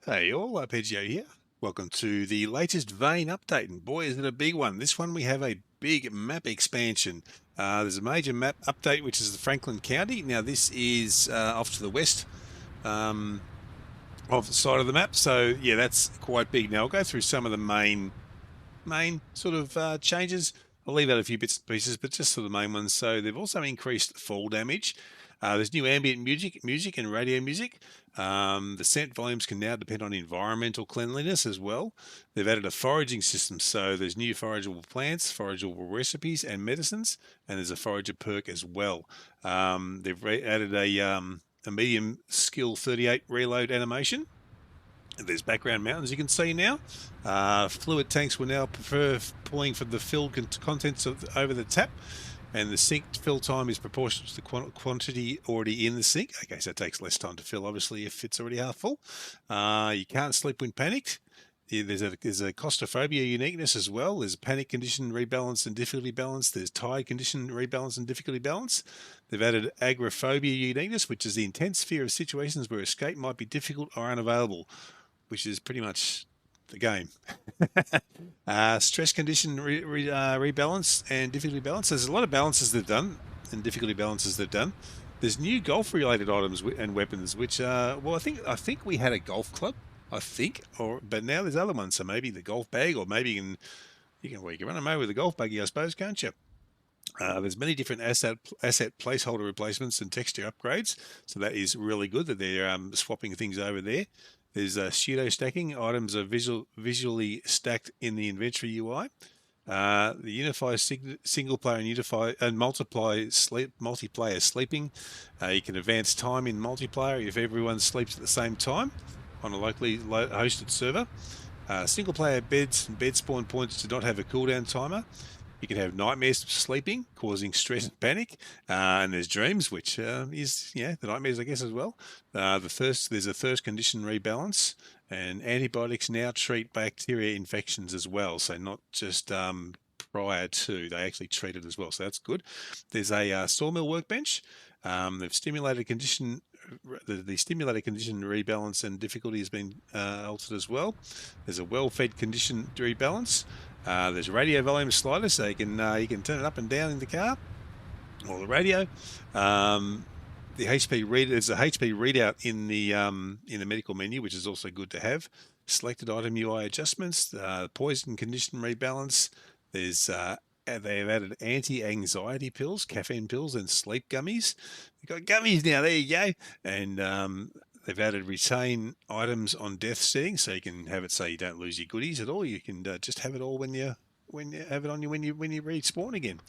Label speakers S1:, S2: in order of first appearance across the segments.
S1: Hey all, Arpeggio here. Welcome to the latest vein update, and boy is it a big one. This one we have a big map expansion. There's a major map update which is the Franklin County. Now this is off to the west of the side of the map, so yeah, that's quite big. Now I'll go through some of the main sort of changes. I'll leave out a few bits and pieces, but just for the main ones. So they've also increased fall damage. There's new ambient music and radio music. The scent volumes can now depend on environmental cleanliness as well. They've added a foraging system, so there's new forageable plants, forageable recipes and medicines, and there's a forager perk as well. They've added a medium skill 38 reload animation. There's background mountains you can see now. Fluid tanks will now prefer pulling from the filled contents over the tap, and the sink fill time is proportional to the quantity already in the sink. Okay, so it takes less time to fill, obviously, if it's already half full. You can't sleep when panicked. There's a claustrophobia uniqueness as well. There's panic condition rebalance and difficulty balance. There's tide condition rebalance and difficulty balance. They've added agoraphobia uniqueness, which is the intense fear of situations where escape might be difficult or unavailable, which is pretty much the game. Stress condition rebalance and difficulty balance. There's a lot of balances they've done and difficulty balances they've done. There's new golf-related items and weapons, which well, I think we had a golf club, but now there's other ones. So maybe the golf bag, or maybe you can run them over with a golf buggy, I suppose, can't you? There's many different asset placeholder replacements and texture upgrades, so that is really good that they're swapping things over there. There's pseudo stacking. Items are visually stacked in the inventory UI. The unify single player and multiplayer sleeping. You can advance time in multiplayer if everyone sleeps at the same time on a locally hosted server. Single player beds and bed spawn points do not have a cooldown timer. You can have nightmares sleeping, causing stress and panic, and there's dreams, which is the nightmares, I guess, as well. There's a thirst condition rebalance, and antibiotics now treat bacteria infections as well, so not just prior to, they actually treat it as well, so that's good. There's a sawmill workbench. They've stimulated condition. The stimulated condition rebalance and difficulty has been altered as well. There's a well-fed condition rebalance. There's radio volume sliders, so you can turn it up and down in the car or the radio. The HP reader, there's a HP readout in the medical menu, which is also good to have. Selected item UI adjustments, poison condition rebalance. They've added anti-anxiety pills, caffeine pills, and sleep gummies. You've got gummies now. There you go. And they've added retain items on death settings, so you can have it so you don't lose your goodies at all. You can just have it all when you have it on you when you respawn again.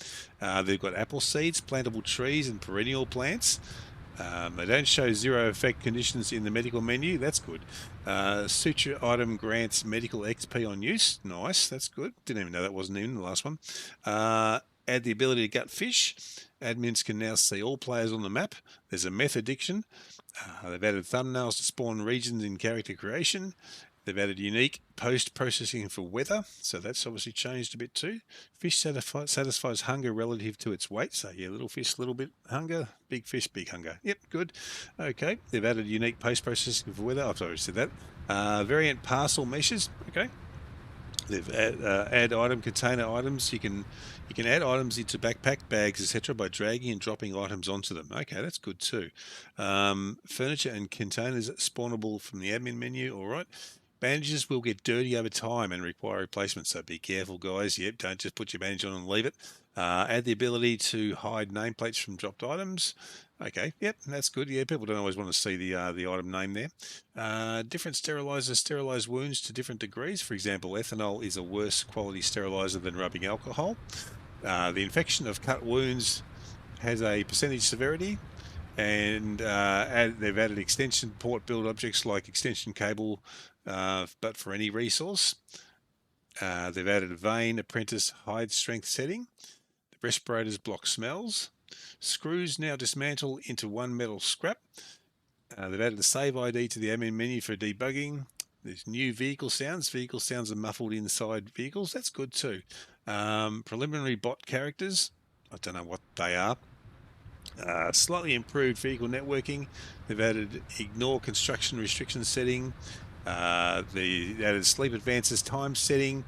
S1: They've got apple seeds, plantable trees, and perennial plants. They don't show zero effect conditions in the medical menu. That's good. Suture item grants medical XP on use. Nice. That's good. Didn't even know that wasn't in the last one. Add the ability to gut fish. Admins can now see all players on the map. There's a meth addiction. They've added thumbnails to spawn regions in character creation. They've added unique post-processing for weather, so that's obviously changed a bit too. Fish satisfies hunger relative to its weight, so yeah, little fish, little bit hunger, big fish, big hunger. Yep, good. Okay, they've added unique post-processing for weather. I've already said that. Variant parcel meshes. Okay. They've add item container items. You can add items into backpack, bags, etc. by dragging and dropping items onto them. Okay, that's good too. Furniture and containers spawnable from the admin menu. All right. Bandages will get dirty over time and require replacement, so be careful, guys. Yep, don't just put your bandage on and leave it. Add the ability to hide nameplates from dropped items. Okay, yep, that's good. Yeah, people don't always want to see the item name there. Different sterilizers sterilize wounds to different degrees. For example, ethanol is a worse quality sterilizer than rubbing alcohol. The infection of cut wounds has a percentage severity. And they've added extension port build objects like extension cable, but for any resource. They've added a vein apprentice hide strength setting. The respirators block smells. Screws now dismantle into one metal scrap. They've added a save ID to the admin menu for debugging. There's new vehicle sounds. Vehicle sounds are muffled inside vehicles. That's good too. Preliminary bot characters. I don't know what they are. Slightly improved vehicle networking. They've added ignore construction restriction setting. The added sleep advances time setting,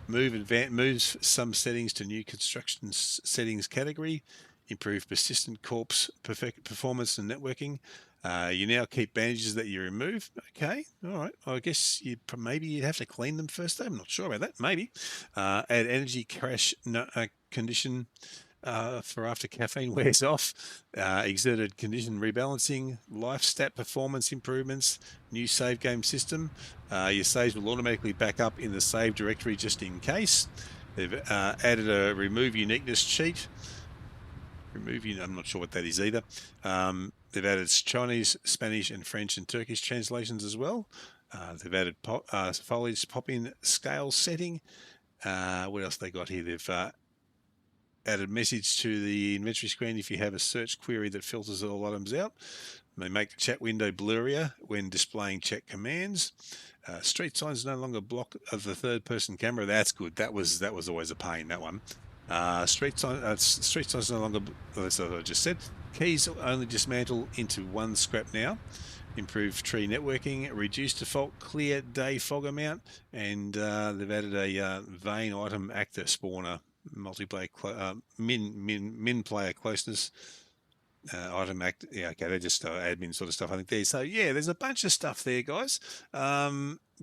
S1: moves some settings to new construction settings category, improve persistent corpse performance and networking. You now keep bandages that you remove. Okay, all right. I guess maybe you'd have to clean them first. I'm not sure about that. Maybe add energy crash condition for after caffeine wears off, exerted condition rebalancing, life stat performance improvements, new save game system. Your saves will automatically back up in the save directory just in case. They've added a remove uniqueness cheat. I'm not sure what that is either. They've added Chinese, Spanish, and French and Turkish translations as well. They've added foliage pop-in scale setting. What else they got here? They've added message to the inventory screen if you have a search query that filters all items out. They make the chat window blurrier when displaying chat commands. Street signs no longer block the third-person camera. That's good. That was always a pain, that one. Street signs no longer. That's what I just said. Keys only dismantle into one scrap now. Improve tree networking, reduce default clear day fog amount, and they've added a vein item actor spawner, multiplayer min player closeness. Item act, yeah, okay, they're just admin sort of stuff, I think there. So yeah, there's a bunch of stuff there, guys.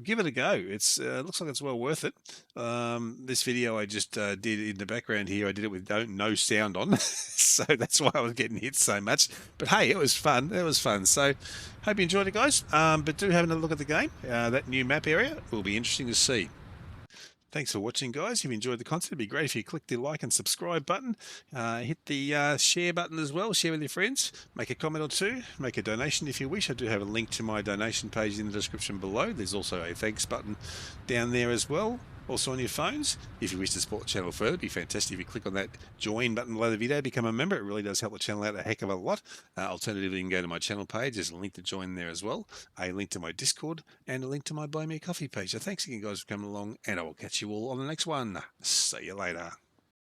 S1: Give it a go. It's looks like it's well worth it. This video I just did in the background here. I did it with no sound on, so that's why I was getting hit so much. But hey, it was fun. It was fun. So hope you enjoyed it, guys. But do have a look at the game. That new map area will be interesting to see. Thanks for watching, guys. If you enjoyed the content, it'd be great if you click the like and subscribe button. Hit the share button as well. Share with your friends. Make a comment or two. Make a donation if you wish. I do have a link to my donation page in the description below. There's also a thanks button down there as well. Also on your phones. If you wish to support the channel further, it'd be fantastic if you click on that join button below the video, become a member. It really does help the channel out a heck of a lot. Alternatively, you can go to my channel page. There's a link to join there as well, a link to my Discord, and a link to my Buy Me a Coffee page. So thanks again, guys, for coming along, and I will catch you all on the next one. See you later.